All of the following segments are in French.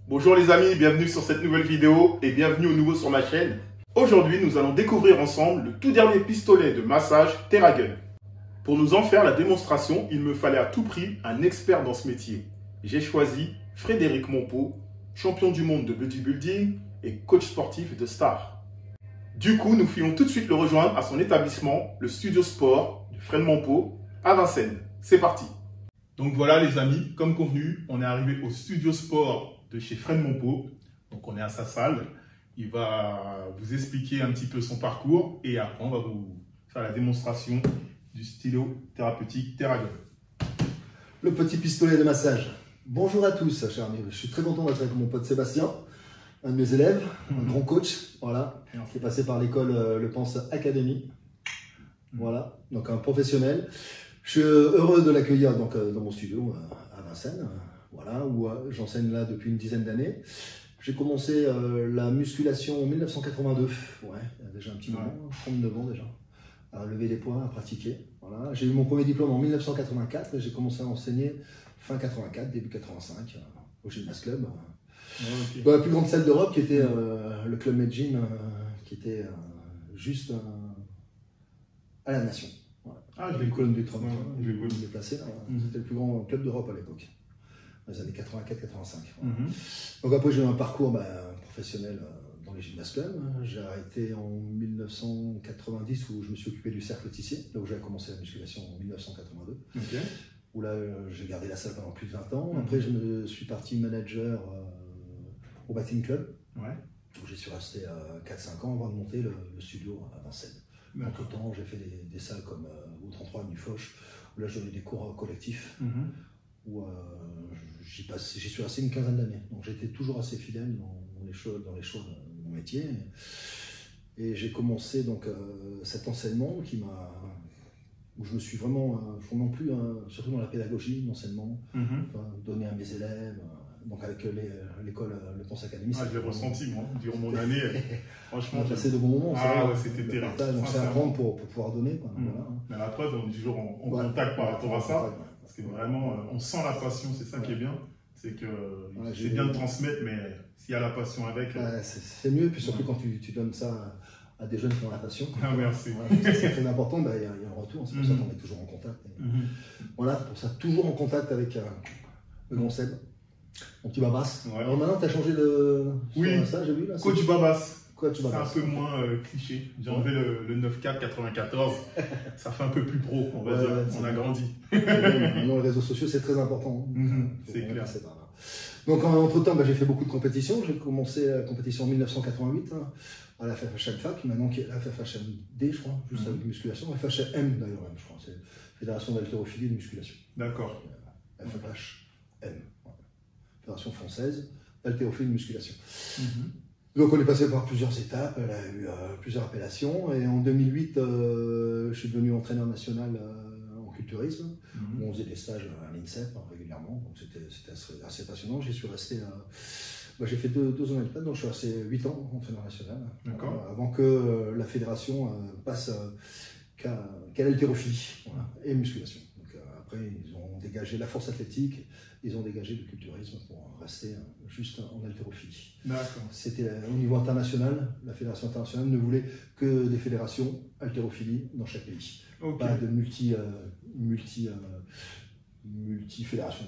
Bonjour les amis, bienvenue sur cette nouvelle vidéo et bienvenue au nouveau sur ma chaîne. Aujourd'hui, nous allons découvrir ensemble le tout dernier pistolet de massage TerraGun. Pour nous en faire la démonstration, il me fallait à tout prix un expert dans ce métier. J'ai choisi Frédéric Monpeau, champion du monde de bodybuilding et coach sportif de Star. Du coup, nous filons tout de suite le rejoindre à son établissement, le studio sport de Fred Monpeau à Vincennes. C'est parti. Donc voilà les amis, comme convenu, on est arrivé au studio sport de chez Fred Monpeau. Donc on est à sa salle. Il va vous expliquer un petit peu son parcours et après on va vous faire la démonstration du stylo thérapeutique TerraGun. Le petit pistolet de massage. Bonjour à tous, chers amis. Je suis très content d'être avec mon pote Sébastien, un de mes élèves, un grand coach, voilà, qui est passé par l'école Le Pense Academy. Voilà, donc un professionnel. Je suis heureux de l'accueillir donc dans mon studio à Vincennes, voilà, où j'enseigne là depuis une dizaine d'années. J'ai commencé la musculation en 1982, ouais, il y a déjà un petit moment, 39 ans déjà, à lever des poids, à pratiquer. Voilà. J'ai eu mon premier diplôme en 1984 et j'ai commencé à enseigner fin 84, début 85 au Gymnast Club. Okay. Dans la plus grande salle d'Europe qui était le Club Med Gym, qui était juste à la Nation. Voilà. Ah, j'ai une colonne du tram, je vais vous le déplacer. C'était le plus grand club d'Europe à l'époque, dans les années 84-85. Voilà. Donc après j'ai eu un parcours professionnel dans les Gymnast Club. J'ai arrêté en 1990 où je me suis occupé du cercle Tissier, là où j'avais commencé la musculation en 1982. Okay. Où là j'ai gardé la salle pendant plus de 20 ans. Après je me suis parti manager au Batting Club, où j'y suis resté 4-5 ans avant de monter le studio à Vincennes. Entre temps j'ai fait des salles comme au 33 Avenue Foch, où là je donnais des cours collectifs, où j'y suis resté une quinzaine d'années. Donc j'étais toujours assez fidèle dans les choix de mon métier. Et j'ai commencé donc cet enseignement où je me suis vraiment plus, surtout dans la pédagogie, l'enseignement, donner à mes élèves, donc avec l'école Le Pense Academy. Ah, je l'ai ressenti moi, durant mon année. Franchement, on a passé de bons moments. Ah ouais, c'était terrible. On sait apprendre pour pouvoir donner. Quoi, voilà. Mais la preuve, on est toujours en contact par rapport à ça. Parce que vraiment, on sent la passion, c'est ça qui est bien. C'est que c'est bien de transmettre, mais s'il y a la passion avec. C'est mieux, puis surtout quand tu donnes ça à des jeunes qui ont la passion. Ah, merci. C'est très important, il y a un retour, c'est pour ça qu'on est toujours en contact. Voilà, pour ça, toujours en contact avec le grand Seb, mon petit Babas. Alors maintenant, tu as changé de. Ça, j'ai vu là. Coach Babas. C'est un peu moins cliché. J'ai enlevé le 9-4 94. Ça fait un peu plus pro, on va dire. On a grandi. Maintenant, les réseaux sociaux, c'est très important. C'est clair. Donc, entre-temps, j'ai fait beaucoup de compétitions. J'ai commencé la compétition en 1988 à la FFHM FAC, maintenant qui est la FFHMD, je crois, juste avec musculation. FHM d'ailleurs, je crois. C'est Fédération d'haltérophilie et de musculation. D'accord. FFHM. Fédération française d'haltérophilie et de musculation. Donc on est passé par plusieurs étapes, elle a eu plusieurs appellations, et en 2008, je suis devenu entraîneur national en culturisme, où on faisait des stages à l'INSEP régulièrement, donc c'était assez passionnant. J'y suis resté, j'ai fait deux ans et demi, donc je suis resté 8 ans entraîneur national, avant que la fédération passe qu'à l'haltérophilie et musculation. Donc, après ils ont dégagé la force athlétique, ils ont dégagé le culturisme pour rester juste en haltérophilie. C'était au niveau international, la fédération internationale ne voulait que des fédérations haltérophilie dans chaque pays. Pas de multi-fédérations.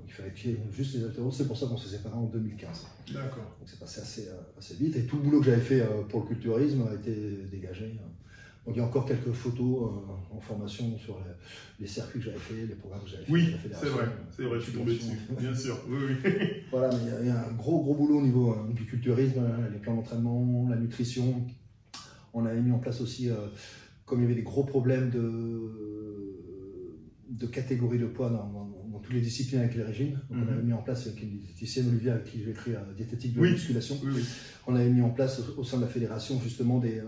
Il fallait qu'il y ait juste les haltéros, c'est pour ça qu'on s'est séparés en 2015. Donc c'est passé assez vite et tout le boulot que j'avais fait pour le culturisme a été dégagé. Donc il y a encore quelques photos en formation sur les circuits que j'avais fait, les programmes que j'avais fait. Oui, c'est vrai, je suis tombé dessus, bien sûr. Oui. Voilà, mais il y a un gros boulot au niveau du culturisme, les plans d'entraînement, la nutrition. On avait mis en place aussi, comme il y avait des gros problèmes de catégorie de poids dans toutes les disciplines avec les régimes, donc on avait mis en place avec une diététicienne, Olivier, avec qui j'ai écrit diététique de la musculation. On avait mis en place au sein de la fédération justement des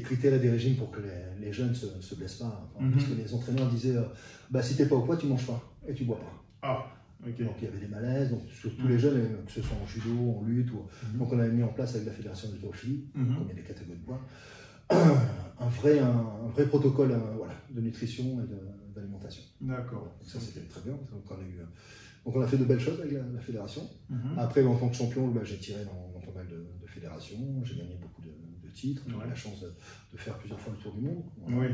critères et des régimes pour que les jeunes ne se blessent pas. Parce que les entraîneurs disaient si t'es pas au poids, tu manges pas et tu bois pas. Donc il y avait des malaises, donc sur tous les jeunes, que ce soit en judo, en lutte. Donc on avait mis en place avec la fédération d'haltérophilie, comme il y a des catégories de poids, un vrai protocole de nutrition et l'alimentation. D'accord. Donc ça, c'était très bien. Donc on a fait de belles choses avec la fédération. Après, en tant que champion, j'ai tiré dans pas mal de fédérations. J'ai gagné beaucoup de titres. J'ai eu la chance de faire plusieurs fois le tour du monde. Voilà.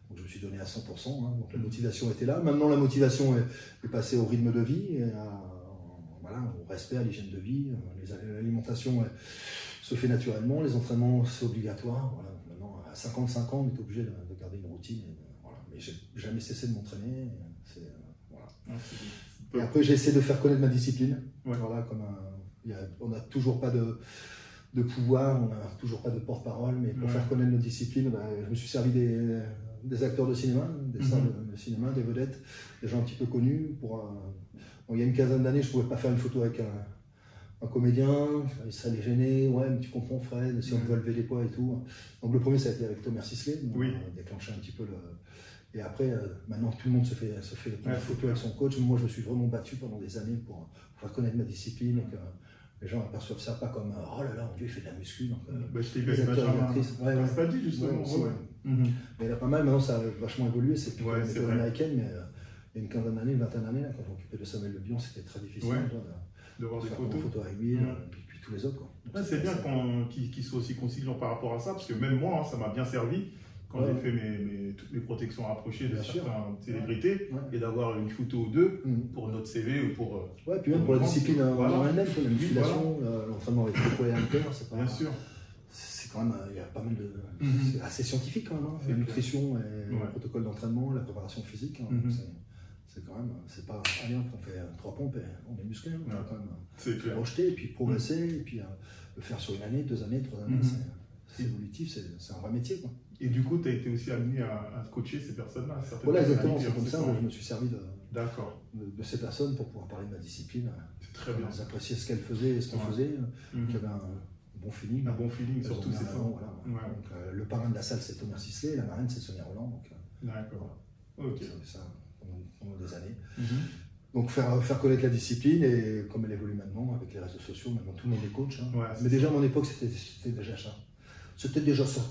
Donc je me suis donné à 100%. Hein. Donc la motivation était là. Maintenant, la motivation est passée au rythme de vie, et au respect, à l'hygiène de vie. L'alimentation se fait naturellement. Les entraînements, c'est obligatoire. Voilà. Maintenant, à 55 ans, on est obligé de garder une routine. Mais j'ai jamais cessé de m'entraîner. Et après, j'ai essayé de faire connaître ma discipline. Voilà, on n'a toujours pas de pouvoir, on n'a toujours pas de porte-parole, mais pour faire connaître notre discipline, je me suis servi des acteurs de cinéma, des stars de cinéma, des vedettes, des gens un petit peu connus. Il y a une quinzaine d'années, je ne pouvais pas faire une photo avec un comédien, il serait gêné, ouais, mais tu comprends Fred, si on veut lever les poids et tout. Donc le premier, ça a été avec Thomas Sisley, on a déclenché un petit peu Et après, maintenant tout le monde se fait une photo avec son coach. Moi, je me suis vraiment battu pendant des années pour faire connaître ma discipline, et que les gens aperçoivent ça pas comme oh là là, mon Dieu, il fait de la muscu. Donc, je t'ai vu avec Benjamin. C'est pas dit justement. Mais il y a pas mal, maintenant ça a vachement évolué, c'est plus une méthode américaine, mais il y a une quinzaine d'années, une vingtaine d'années, quand j'occupais de Samuel Le Bihan, c'était très difficile de voir des photos avec lui, puis tous les autres. C'est bien qu'ils soient aussi conciliants par rapport à ça, parce que même moi, ça m'a bien servi quand j'ai fait toutes mes protections rapprochées de certaines célébrités, et d'avoir une photo ou deux pour notre CV ou pour. Puis même pour la discipline en elle-même, la musculation, l'entraînement avec le poids et un cœur, c'est pas. Bien sûr. C'est quand même, il y a pas mal de. C'est assez scientifique quand même, hein. La nutrition, et le protocole d'entraînement, la préparation physique. C'est quand même, c'est pas, allez, on fait 3 pompes et on est musclé. On peut quand même se projeter, et puis progresser, et puis le faire sur 1 année, 2 années, 3 années. C'est évolutif, c'est un vrai métier. Et du coup, tu as été aussi amené à coacher ces personnes-là. Voilà, exactement, c'est comme ça. Je me suis servi de ces personnes pour pouvoir parler de ma discipline. C'est très bien. Elles appréciaient ce qu'elles faisaient et ce qu'on faisait, qu'il y avait un bon feeling. Un bon feeling, surtout, c'est ça. Donc, le parrain de la salle, c'est Thomas Sisley, la marraine, c'est Sonia Roland. D'accord. Ok. Ça pendant des années. Donc faire connaître la discipline, et comme elle évolue maintenant avec les réseaux sociaux, maintenant tout le monde est coach. Mais déjà à mon époque, c'était déjà ça. C'était déjà ça.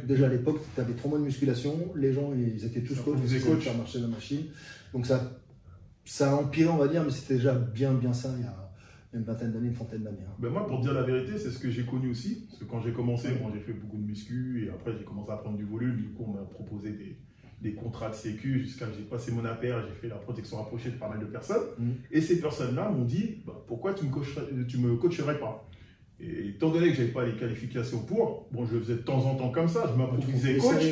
Déjà à l'époque, tu avais 3 mois de musculation, les gens ils étaient tous coachs, ils essayaient de faire marcher la machine. Donc ça a empiré, on va dire, mais c'était déjà bien ça il y a une vingtaine d'années, une trentaine d'années. Moi, pour te dire la vérité, c'est ce que j'ai connu aussi. Parce que quand j'ai commencé, j'ai fait beaucoup de muscu, et après j'ai commencé à prendre du volume. Du coup, on m'a proposé des contrats de sécu jusqu'à ce que j'ai passé mon APR, j'ai fait la protection rapprochée de pas mal de personnes. Et ces personnes-là m'ont dit pourquoi tu me coacherais pas? Et étant donné que je n'avais pas les qualifications je le faisais de temps en temps comme ça, je m'improvisais coach,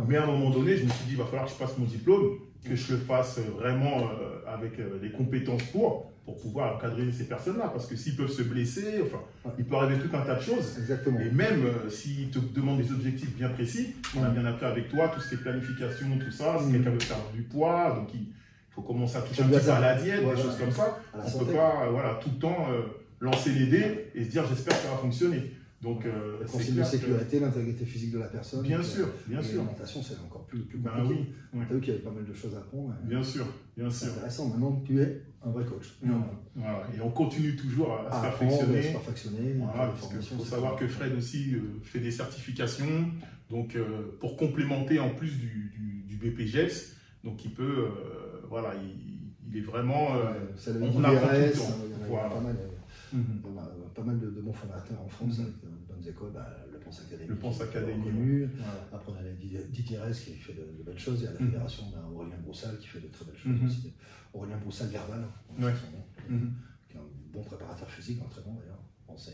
mais à un moment donné, je me suis dit il va falloir que je passe mon diplôme, que je le fasse vraiment avec les compétences pour pouvoir encadrer ces personnes-là, parce que s'ils peuvent se blesser, il peut arriver tout un tas de choses. Exactement. Et même s'ils te demandent des objectifs bien précis, on a bien appris avec toi, tout ce qui est planification, tout ça, si quelqu'un veut perdre du poids, donc il faut commencer à toucher un petit peu à la diète, des choses comme ça. On ne peut pas tout le temps lancer les dés et se dire j'espère que ça va fonctionner. Donc, la consigne de sécurité, l'intégrité physique de la personne. Bien sûr. L'alimentation, c'est encore plus compliqué. Tu as vu qu'il y avait pas mal de choses à apprendre. Bien sûr. C'est intéressant. Maintenant, tu es un vrai coach. Et on continue toujours à se perfectionner. Parce qu'il faut savoir que Fred aussi fait des certifications. Donc, pour complémenter en plus du BPGEPS, donc il peut, il est vraiment. On apprend tout le temps. Pas mal de bons formateurs en France, avec de bonnes écoles, le Pense Académie. Connu. Après, on a Didier Rez qui fait de belles choses. Il y a la fédération d'Aurélien Broussal qui fait de très belles choses aussi. Aurélien Broussal-Verval, qui est un bon préparateur physique, très bon d'ailleurs, français.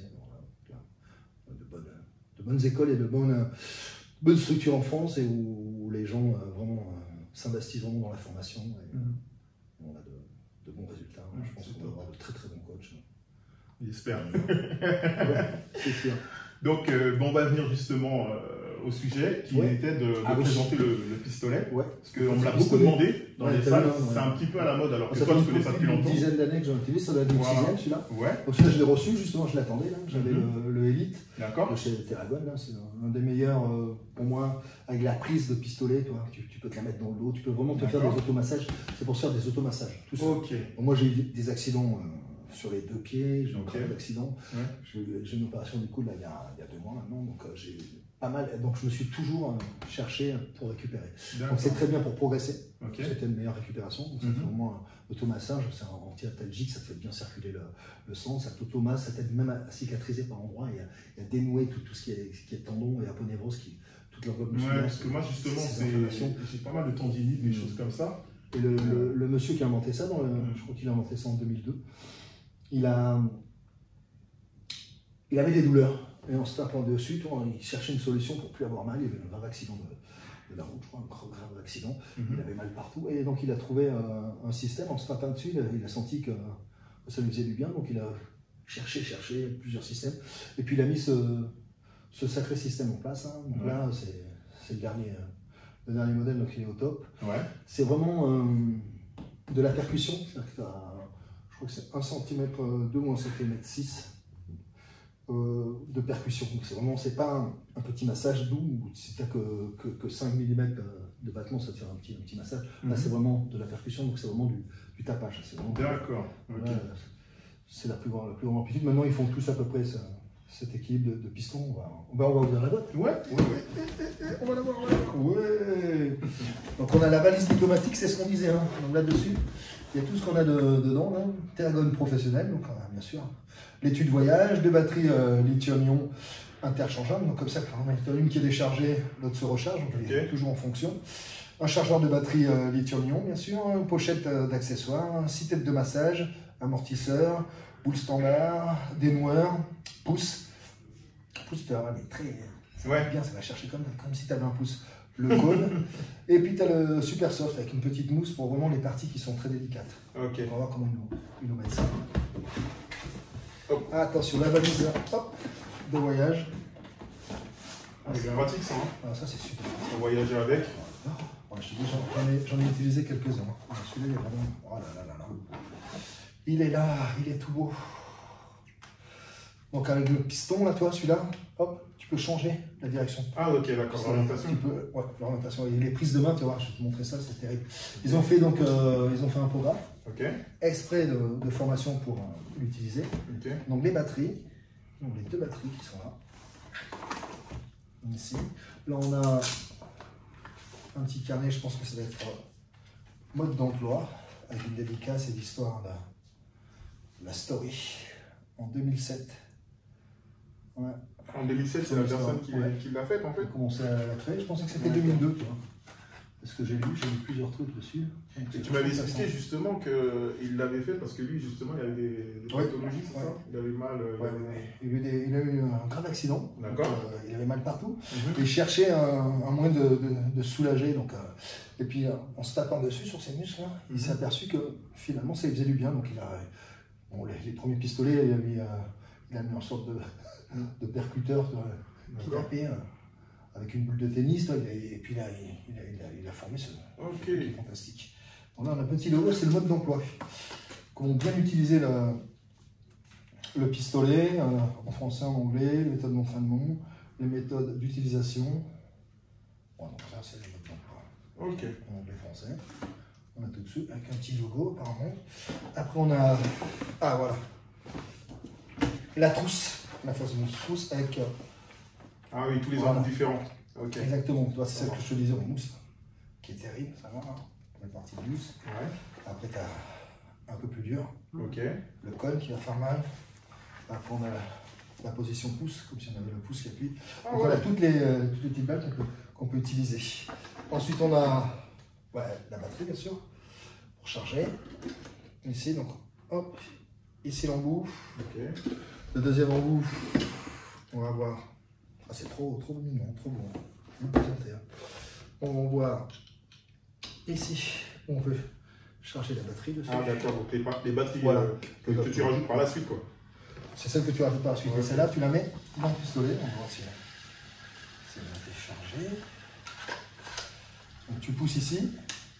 De bonnes écoles et de bonnes structures en France, et où les gens vraiment s'investissent vraiment dans la formation. Et on a de bons résultats. Je pense qu'on va avoir de très très bons coachs. J'espère. C'est sûr. Donc, on va venir justement au sujet qui était de présenter le pistolet. Parce qu'on me l'a beaucoup demandé dans les salles. C'est un petit peu à la mode, alors que toi, tu connais ça depuis longtemps. Une dizaine d'années que j'en utilise, ça doit être le 6e celui-là. Donc celui-là, je l'ai reçu, justement, je l'attendais. J'avais le Elite de chez Terragon. C'est un des meilleurs pour moi, avec la prise de pistolet. Tu peux te la mettre dans le dos, tu peux vraiment te faire des automassages. C'est pour se faire des automassages. Moi, j'ai eu des accidents sur les 2 pieds, j'ai eu un d'accident. J'ai eu une opération du coude là, il y a 2 mois maintenant, donc j'ai pas mal. Donc je me suis toujours cherché pour récupérer. D'accord. Donc c'est très bien pour progresser. Ok. C'était une meilleure récupération. Donc, ça fait vraiment un automassage, c'est un anti-altalgique, ça te fait bien circuler le sang, ça t'automasse, ça t'aide même à cicatriser par endroits et à dénouer tout ce qui est tendon et aponévrose, toute l'enveloppe musculaire. Ouais, parce que moi justement, j'ai pas mal de tendinite, des choses comme ça. Et le monsieur qui a inventé ça, je crois qu'il a inventé ça en 2002, il avait des douleurs. Et en se tapant dessus, il cherchait une solution pour plus avoir mal. Il avait un grave accident de la route, je crois, un grave accident. Il avait mal partout. Et donc il a trouvé un système, en se tapant dessus, il a senti que ça lui faisait du bien. Donc il a cherché plusieurs systèmes. Et puis il a mis ce sacré système en place. Hein. Donc là, c'est le dernier modèle, donc il est au top. Ouais. C'est vraiment de la percussion. C'est-à-dire que je crois que c'est 1 cm 2 ou 1 cm 6 de percussion. Donc c'est pas un petit massage doux où si tu n'as que 5 mm de battement, ça te fait un petit massage. Là, c'est vraiment de la percussion, donc c'est vraiment du tapage. D'accord. Okay. C'est la plus grande amplitude. Maintenant, ils font tous à peu près cet équilibre de piston. On va ouvrir la boîte. Ouais. On va la voir là. Ouais. Donc on a la valise diplomatique, c'est ce qu'on disait. Hein. Donc là-dessus, il y a tout ce qu'on a dedans. Hein. Tergone professionnel, donc bien sûr. L'étui de voyage, 2 batteries lithium-ion interchangeables. Donc comme ça, quand on a une qui est déchargée, l'autre se recharge. Donc elle est toujours en fonction. Un chargeur de batterie lithium-ion, bien sûr. Une pochette d'accessoires, 6 têtes de massage, amortisseur, boule standard, dénoueur, pouce. Pouce, tu vois, mais très bien, ça va chercher comme si tu avais un pouce. Le cône. Et puis tu as le super soft avec une petite mousse pour vraiment les parties qui sont très délicates. Okay. On va voir comment ils nous mettent ça. Attention, la valise de voyage. C'est pratique ça. Hein. Ah, ça c'est super. On voyager avec. Je te dis, j'en ai utilisé quelques-uns. Celui-là, il est vraiment. Oh là là là. Il est là, il est tout beau. Donc avec le piston là, toi, celui-là, hop, tu peux changer la direction. Ah ok, d'accord. L'orientation. L'orientation. Et les prises de main, tu vois, je vais te montrer ça, c'est terrible. Ils ont fait donc, un programme exprès de formation pour l'utiliser. Okay. Donc les batteries, donc les 2 batteries qui sont là. Ici. Là on a un petit carnet, je pense que ça va être mode d'emploi, avec une dédicace et l'histoire de la story en 2007. Ouais. En 2007, c'est la personne qui l'a faite en fait. J'ai commencé à la créer, je pensais que c'était 2002, tu vois. Parce que j'ai lu plusieurs trucs dessus. Et tu m'avais expliqué justement qu'il l'avait fait parce que lui, justement, il avait des pathologies, c'est ça? Il avait mal. Il a eu un grave accident. D'accord. Il avait mal partout. Il cherchait un moyen de soulager. Donc, et puis, en se tapant dessus sur ses muscles, il s'est aperçu que finalement, ça lui faisait du bien. Donc, les premiers pistolets, il a mis en sorte de percuteur qui tapait. Avec une boule de tennis, et puis là, il a formé ce truc qui est fantastique. Donc là, on a un petit logo, c'est le mode d'emploi. Comment bien utiliser le pistolet, en français, en anglais, les méthodes d'entraînement, les méthodes d'utilisation. Bon, donc ça, c'est le mode d'emploi. En anglais, français. On a tout dessus, avec un petit logo, apparemment. Après, on a, voilà, la trousse, la fameuse trousse avec... Ah oui, tous les angles différents. Exactement, toi c'est celle que je te disais en mousse, qui est terrible, ça va, la partie de mousse. Après tu as un peu plus dur, le cône qui va faire mal. Après on a la position pouce, comme si on avait le pouce qui appuie. Donc voilà toutes les petites balles qu'on peut utiliser. Ensuite on a la batterie bien sûr, pour charger. Ici, donc hop, ici l'embout. Le deuxième embout, on va voir. C'est trop mignon, trop bon. On va voir ici, on veut charger la batterie dessus. Ah d'accord, donc les batteries que tu rajoutes par la suite quoi. C'est celle que tu rajoutes par la suite. Et celle-là, tu la mets dans le pistolet. On va voir si elle a été chargée. Donc tu pousses ici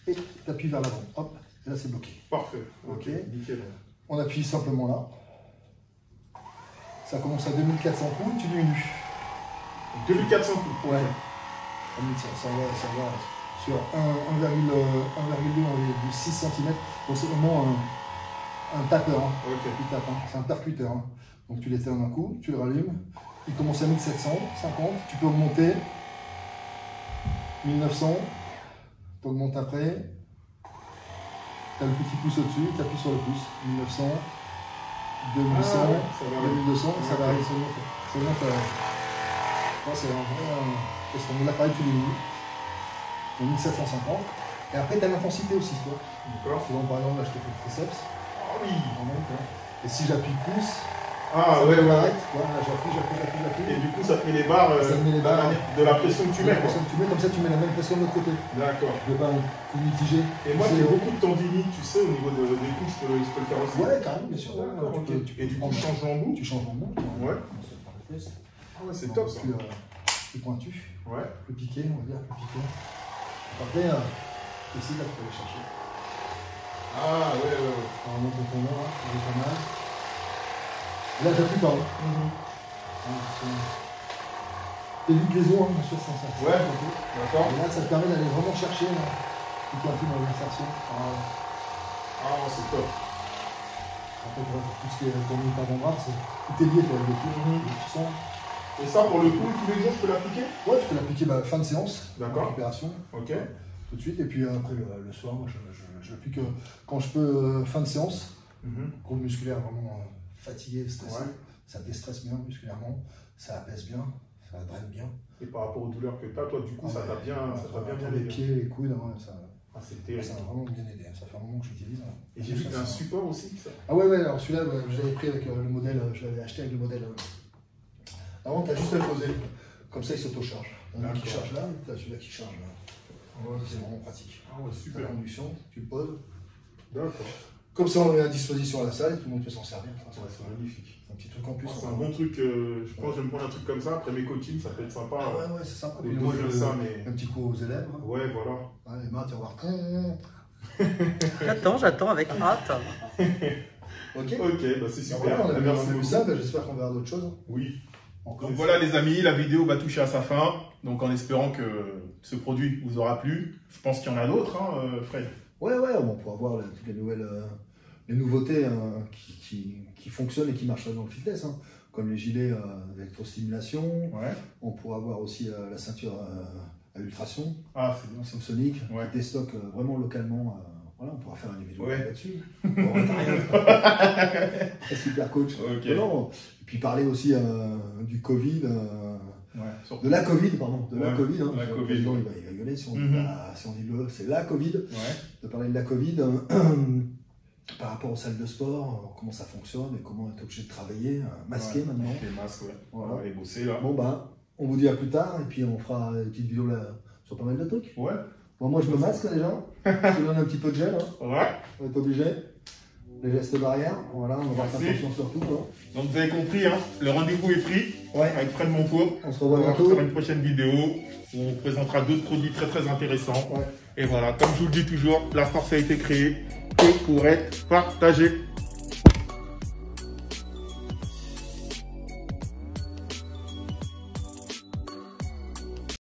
et tu appuies vers l'avant. Hop, et là c'est bloqué. Parfait, ok, nickel. On appuie simplement là. Ça commence à 2400 coups, tu diminues. 2400 coups. Ouais. Ça va sur 1,2, 1,6 cm. Donc c'est vraiment un tapeur. Tu tapes, c'est un percuteur. Donc tu l'éteins d'un coup, tu le rallumes, il commence à 1750, tu peux augmenter. 1900, tu augmentes après. Tu as le petit pouce au-dessus, tu appuies sur le pouce. 1900, 2100, 2200, ça varie, ça monte. C'est un vrai. Parce qu'on met l'appareil tous les minutes. Donc 1750. Et après, tu as l'intensité aussi, tu vois. D'accord. Souvent, par exemple, là, je te fais le triceps. Ah oui. Et si j'appuie pouce, ah ça ouais, ouais. m'arrête. Voilà, j'appuie. Et du coup, ça te met les barres, de la pression que tu mets. Comme ça, tu mets la même pression de l'autre côté. D'accord. Je ne veux pas mitiger. Et moi, j'ai beaucoup de tendinite, tu sais, au niveau des coups, je peux le faire aussi. Ouais, carrément, bien sûr. D'accord, ok. Et du coup, tu changes l'embout. Tu changes l'embout. Ouais. Ah ouais, c'est top ça. Plus pointu. Ouais. Plus piqué, on va dire, plus piqué. Après, ici, là, tu peux aller chercher. Ah ouais. On monte le tourneur, là, c'est pas mal. Là, j'appuie pas. T'évites les os, bien sûr, sans ça. Ouais, d'accord. Et là, ça te permet d'aller vraiment chercher, là, tout pointu dans l'insertion. Ah, c'est top. Après, pour tout ce qui est tourné par mon bras, tout est lié, toi, avec le pied. Et ça, pour le coup, tous les jours, je peux l'appliquer? Ouais, tu peux l'appliquer fin de séance, d'accord, récupération. Ok. Tout de suite, et puis après le soir, moi je l'applique quand je peux, fin de séance. Groupe musculaire vraiment fatigué, stressé, ouais. Ça déstresse bien musculairement, ça apaise bien, ça draine bien. Et par rapport aux douleurs que tu as, toi, du coup, ça t'a bien aidé. Les pieds, les coudes, ouais, ça m'a vraiment bien aidé. Ça fait un moment que j'utilise. Et j'ai vu que tu as un support aussi, ça. Ah ouais, alors celui-là, je l'avais pris avec le modèle, je l'avais acheté avec le modèle. Avant, tu as juste à le poser, comme ça il s'auto-charge. Il y en a qui charge là, et tu as celui-là qui charge là. Ouais, c'est vraiment pratique. Ah ouais, super. La conduction, tu le poses. D'accord. Comme ça, on le met à disposition à la salle et tout le monde peut s'en servir. Ouais, c'est magnifique. Un petit truc en plus. C'est un bon truc. Je pense que je vais me prendre un truc comme ça. Après mes coachings, ça peut être sympa. Ah ouais, c'est sympa. Puis moi, je ça, mais... Un petit coup aux élèves. Ouais, voilà. Ouais, les mains, tu vas voir. J'attends avec hâte. Ok, bah c'est super. Voilà, merci beaucoup. Ça, j'espère qu'on verra d'autres choses. Oui. Donc voilà les amis, la vidéo va toucher à sa fin. Donc en espérant que ce produit vous aura plu. Je pense qu'il y en a d'autres, Fred. Ouais, on pourra voir toutes les nouvelles les nouveautés qui fonctionnent et qui marchent dans le fitness. Comme les gilets d'électrostimulation. Ouais. On pourra voir aussi la ceinture à ultrasons. Ah, c'est bien. Samsonic, ouais. Des stocks vraiment localement. Voilà, on pourra faire une vidéo là-dessus. Super coach. Okay. Non, et puis parler aussi du Covid, de la Covid, pardon, de la Covid. Hein, la COVID. Il va gueuler si on dit c'est la Covid. De parler de la Covid par rapport aux salles de sport, comment ça fonctionne et comment on est obligé de travailler, masqué maintenant. Les masques, voilà. On va aller bosser là. Bon on vous dit à plus tard et puis on fera une petite vidéo là sur pas mal de trucs. Ouais. Bon, moi je me masque déjà, je te donne un petit peu de gel. Ouais. On est obligé. Les gestes barrières, voilà, on va faire attention sur tout. Donc vous avez compris, le rendez-vous est pris avec Fred Monfour. On se revoit bientôt. Sur une prochaine vidéo où on présentera d'autres produits très intéressants. Ouais. Et voilà, comme je vous le dis toujours, la force a été créée que pour être partagée.